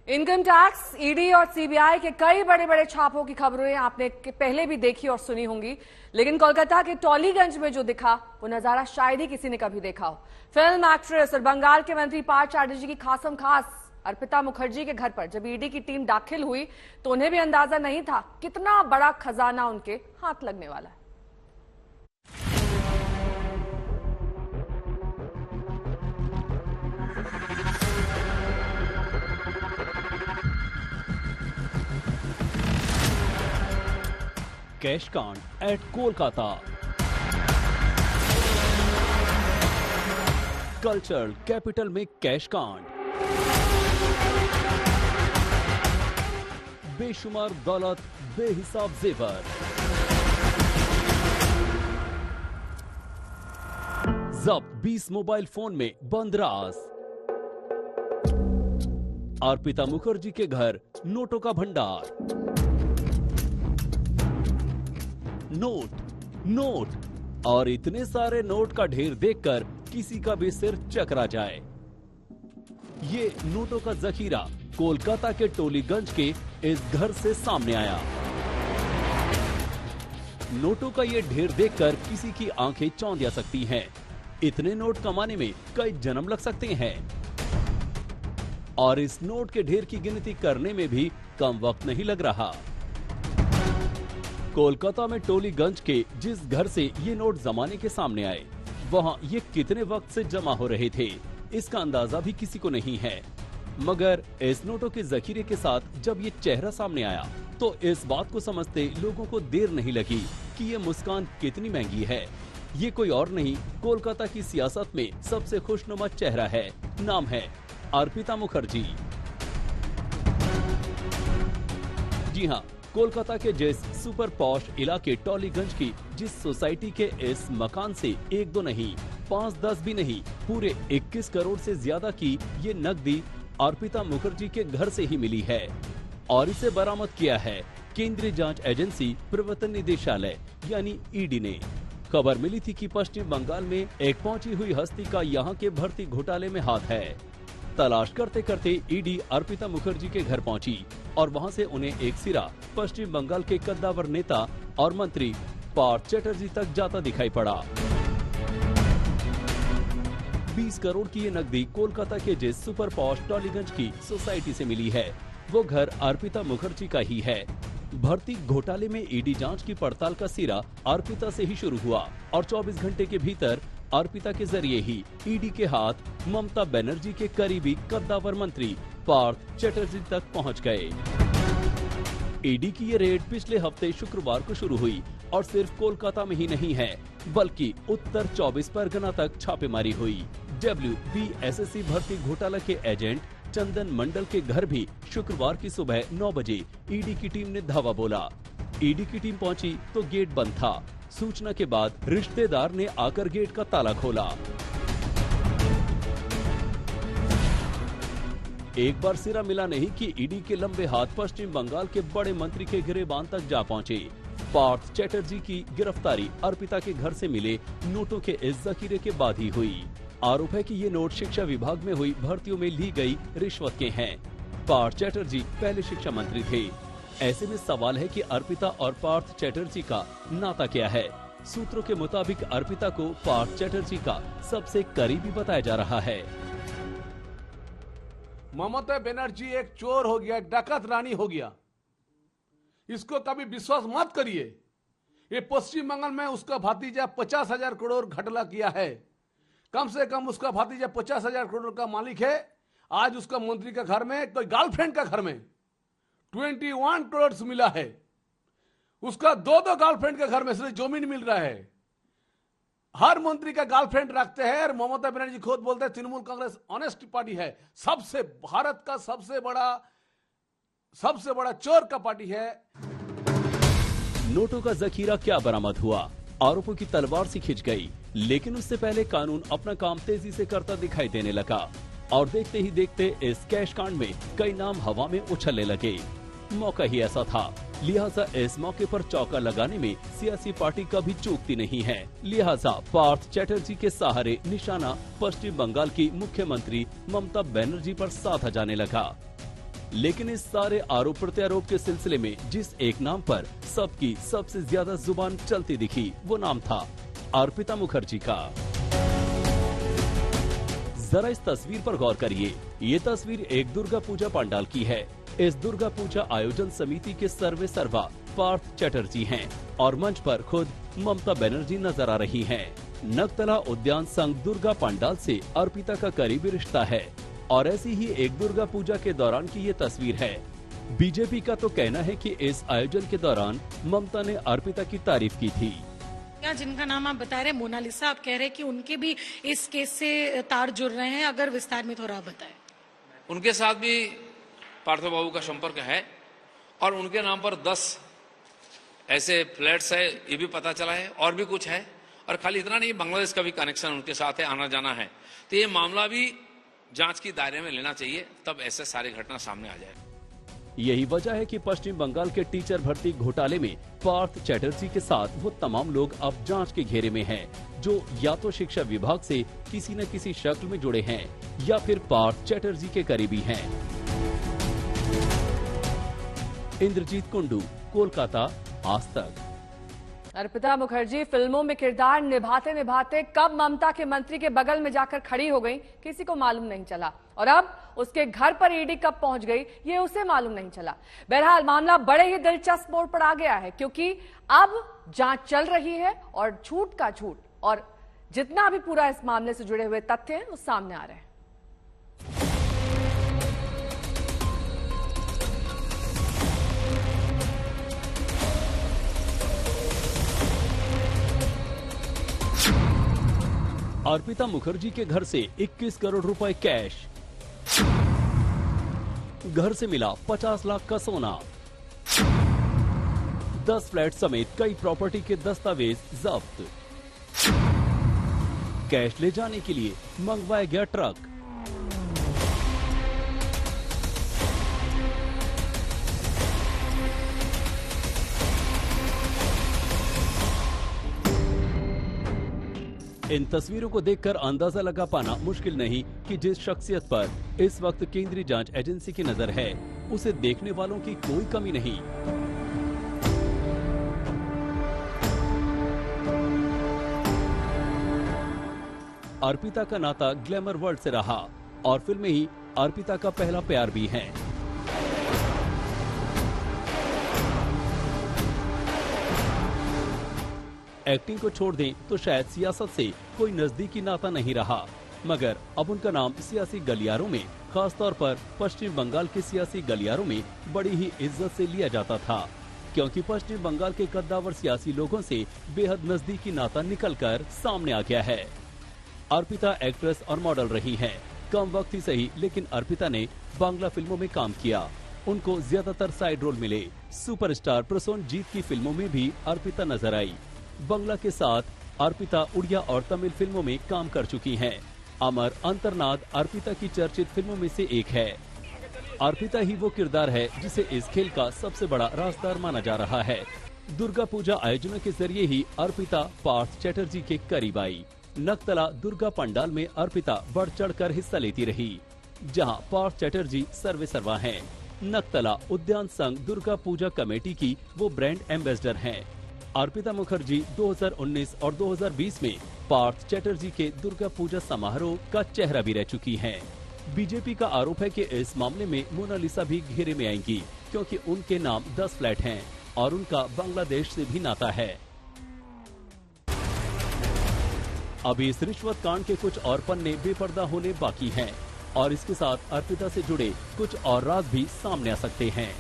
Income tax, ED और CBI के कई बड़े बड़े छापों की खबरें आपने पहले भी देखी और सुनी होंगी, लेकिन कोलकाता के टॉलीगंज में जो दिखा वो नजारा शायद ही किसी ने कभी देखा हो। फिल्म एक्ट्रेस और बंगाल के मंत्री पार्थ चैटर्जी की खासम खास अर्पिता मुखर्जी के घर पर जब ईडी की टीम दाखिल हुई तो उन्हें भी अंदाजा नहीं था कितना बड़ा खजाना उनके हाथ लगने वाला है। कैश कांड एट कोलकाता। कल्चरल कैपिटल में कैश कांड। बेशुमार दौलत, बेहिसाब जेवर। जब्त 20 मोबाइल फोन में बंद राज। अर्पिता मुखर्जी के घर नोटों का भंडार। नोट और इतने सारे नोट का ढेर देखकर किसी का भी सिर चकरा जाए। ये नोटों का जखीरा कोलकाता के टोलीगंज के इस घर से सामने आया। नोटों का ये ढेर देखकर किसी की आंखें चौंधिया सकती हैं। इतने नोट कमाने में कई जन्म लग सकते हैं और इस नोट के ढेर की गिनती करने में भी कम वक्त नहीं लग रहा। कोलकाता में टोलीगंज के जिस घर से ये नोट जमाने के सामने आए, वहां ये कितने वक्त से जमा हो रहे थे इसका अंदाजा भी किसी को नहीं है। मगर इस नोटों के जखीरे के साथ जब ये चेहरा सामने आया तो इस बात को समझते लोगों को देर नहीं लगी कि ये मुस्कान कितनी महंगी है। ये कोई और नहीं, कोलकाता की सियासत में सबसे खुशनुमा चेहरा है। नाम है अर्पिता मुखर्जी। जी हाँ, कोलकाता के जिस सुपर पॉश इलाके टॉलीगंज की जिस सोसाइटी के इस मकान से 1-2 नहीं, 5-10 भी नहीं, पूरे 21 करोड़ से ज्यादा की ये नकदी अर्पिता मुखर्जी के घर से ही मिली है और इसे बरामद किया है केंद्रीय जांच एजेंसी प्रवर्तन निदेशालय यानी ईडी ने। खबर मिली थी कि पश्चिम बंगाल में एक पहुंची हुई हस्ती का यहाँ के भर्ती घोटाले में हाथ है। तलाश करते करते ईडी अर्पिता मुखर्जी के घर पहुंची और वहां से उन्हें एक सिरा पश्चिम बंगाल के कद्दावर नेता और मंत्री पार्थ चैटर्जी तक जाता दिखाई पड़ा। 20 करोड़ की ये नकदी कोलकाता के जिस सुपर पॉश टॉलीगंज की सोसाइटी से मिली है, वो घर अर्पिता मुखर्जी का ही है। भर्ती घोटाले में ईडी जांच की पड़ताल का सिरा अर्पिता से ही शुरू हुआ और 24 घंटे के भीतर अर्पिता के जरिए ही ईडी के हाथ ममता बनर्जी के करीबी कद्दावर मंत्री पार्थ चैटर्जी तक पहुंच गए। ईडी की ये रेड पिछले हफ्ते शुक्रवार को शुरू हुई और सिर्फ कोलकाता में ही नहीं है बल्कि उत्तर 24 परगना तक छापेमारी हुई। WBSSC भर्ती घोटाला के एजेंट चंदन मंडल के घर भी शुक्रवार की सुबह 9 बजे ईडी की टीम ने धावा बोला। ईडी की टीम पहुंची तो गेट बंद था। सूचना के बाद रिश्तेदार ने आकर गेट का ताला खोला। एक बार सिरा मिला नहीं कि ईडी के लंबे हाथ पश्चिम बंगाल के बड़े मंत्री के गिरेबान तक जा पहुंचे। पार्थ चैटर्जी की गिरफ्तारी अर्पिता के घर से मिले नोटों के इस जखीरे के बाद ही हुई। आरोप है कि ये नोट शिक्षा विभाग में हुई भर्तियों में ली गई रिश्वत के हैं। पार्थ चैटर्जी पहले शिक्षा मंत्री थे। ऐसे में सवाल है कि अर्पिता और पार्थ चैटर्जी का नाता क्या है। सूत्रों के मुताबिक अर्पिता को पार्थ चैटर्जी का सबसे करीबी बताया जा रहा है। ममता बनर्जी एक चोर हो गया, एक डाकत रानी हो गया, इसको कभी विश्वास मत करिए। ये पश्चिम बंगाल में उसका भतीजा 50,000 करोड़ घोटाला किया है। कम से कम उसका भतीजा 50,000 करोड़ का मालिक है। आज उसका मंत्री का घर में, कोई गर्लफ्रेंड का घर में 21 करोड़ मिला है। उसका 2 गर्लफ्रेंड के घर में सिर्फ जमीन मिल रहा है। हर मंत्री का गर्लफ्रेंड रखते हैं और ममता बनर्जी खुद बोलते हैं तृणमूल कांग्रेस ऑनेस्ट पार्टी है, सबसे भारत का सबसे बड़ा चोर का पार्टी है। नोटों का जखीरा क्या बरामद हुआ? आरोपों की तलवार सी खिंच गई, लेकिन उससे पहले कानून अपना काम तेजी से करता दिखाई देने लगा और देखते ही देखते इस कैश कांड में कई नाम हवा में उछलने लगे। मौका ही ऐसा था, लिहाजा इस मौके पर चौका लगाने में सियासी पार्टी कभी चूकती नहीं है। लिहाजा पार्थ चैटर्जी के सहारे निशाना पश्चिम बंगाल की मुख्यमंत्री ममता बनर्जी पर साधा जाने लगा। लेकिन इस सारे आरोप प्रत्यारोप के सिलसिले में जिस एक नाम पर सबकी सबसे ज्यादा जुबान चलती दिखी, वो नाम था अर्पिता मुखर्जी का। जरा इस तस्वीर पर गौर करिए। ये तस्वीर एक दुर्गा पूजा पंडाल की है। इस दुर्गा पूजा आयोजन समिति के सर्वे सर्वा पार्थ चटर्जी हैं और मंच पर खुद ममता बनर्जी नजर आ रही हैं। नगतला उद्यान संघ दुर्गा पंडाल से अर्पिता का करीबी रिश्ता है और ऐसी ही एक दुर्गा पूजा के दौरान की ये तस्वीर है। बीजेपी का तो कहना है कि इस आयोजन के दौरान ममता ने अर्पिता की तारीफ की थी। जिनका नाम आप बता रहे हैं मोनालिसा, आप कह रहे हैं कि उनके भी इस केस से तार जुड़ रहे हैं, अगर विस्तार में थोड़ा बताएं। उनके साथ भी पार्थो बाबू का संपर्क है और उनके नाम पर 10 ऐसे फ्लैट्स है, ये भी पता चला है, और भी कुछ है। और खाली इतना नहीं, बांग्लादेश का भी कनेक्शन उनके साथ है, आना जाना है। तो ये मामला भी जांच की दायरे में लेना चाहिए, तब ऐसे सारी घटना सामने आ जाए। यही वजह है कि पश्चिम बंगाल के टीचर भर्ती घोटाले में पार्थ चटर्जी के साथ वो तमाम लोग अब जांच के घेरे में हैं, जो या तो शिक्षा विभाग से किसी न किसी शक्ल में जुड़े हैं या फिर पार्थ चटर्जी के करीबी हैं। इंद्रजीत कुंडू, कोलकाता, आज तक। अर्पिता मुखर्जी फिल्मों में किरदार निभाते निभाते कब ममता के मंत्री के बगल में जाकर खड़ी हो गई, किसी को मालूम नहीं चला, और अब उसके घर पर ईडी कब पहुंच गई, ये उसे मालूम नहीं चला। बहरहाल मामला बड़े ही दिलचस्प मोड़ पर आ गया है, क्योंकि अब जांच चल रही है और झूठ का झूठ और जितना भी पूरा इस मामले से जुड़े हुए तथ्य हैं वो सामने आ रहे हैं। अर्पिता मुखर्जी के घर से 21 करोड़ रुपए कैश, घर से मिला 50 लाख का सोना, 10 फ्लैट समेत कई प्रॉपर्टी के दस्तावेज जब्त, कैश ले जाने के लिए मंगवाया गया ट्रक। इन तस्वीरों को देखकर अंदाजा लगा पाना मुश्किल नहीं कि जिस शख्सियत पर इस वक्त केंद्रीय जांच एजेंसी की नजर है, उसे देखने वालों की कोई कमी नहीं। अर्पिता का नाता ग्लैमर वर्ल्ड से रहा और फिल्में ही अर्पिता का पहला प्यार भी है। एक्टिंग को छोड़ दें तो शायद सियासत से कोई नजदीकी नाता नहीं रहा, मगर अब उनका नाम सियासी गलियारों में, खासतौर पर पश्चिम बंगाल के सियासी गलियारों में बड़ी ही इज्जत से लिया जाता था, क्योंकि पश्चिम बंगाल के कद्दावर सियासी लोगों से बेहद नजदीकी नाता निकलकर सामने आ गया है। अर्पिता एक्ट्रेस और मॉडल रही हैं, कम वक्त ही सही, लेकिन अर्पिता ने बांग्ला फिल्मों में काम किया। उनको ज्यादातर साइड रोल मिले। सुपरस्टार प्रसोनजीत की फिल्मों में भी अर्पिता नजर आई। बंगला के साथ अर्पिता उड़िया और तमिल फिल्मों में काम कर चुकी हैं। अमर अंतर्नाद अर्पिता की चर्चित फिल्मों में से एक है। अर्पिता ही वो किरदार है जिसे इस खेल का सबसे बड़ा राजदार माना जा रहा है। दुर्गा पूजा आयोजनों के जरिए ही अर्पिता पार्थ चटर्जी के करीब आई। नगतला दुर्गा पंडाल में अर्पिता बढ़ चढ़कर हिस्सा लेती रही, जहां पार्थ चटर्जी सर्वे सर्वा हैं। नगतला उद्यान संघ दुर्गा पूजा कमेटी की वो ब्रांड एम्बेसडर हैं। अर्पिता मुखर्जी 2019 और 2020 में पार्थ चटर्जी के दुर्गा पूजा समारोह का चेहरा भी रह चुकी हैं। बीजेपी का आरोप है कि इस मामले में मोनालिसा भी घेरे में आएंगी, क्योंकि उनके नाम 10 फ्लैट हैं और उनका बांग्लादेश से भी नाता है। अभी इस रिश्वत कांड के कुछ और पन्ने बेपर्दा होने बाकी हैं और इसके साथ अर्पिता से जुड़े कुछ और राज भी सामने आ सकते हैं।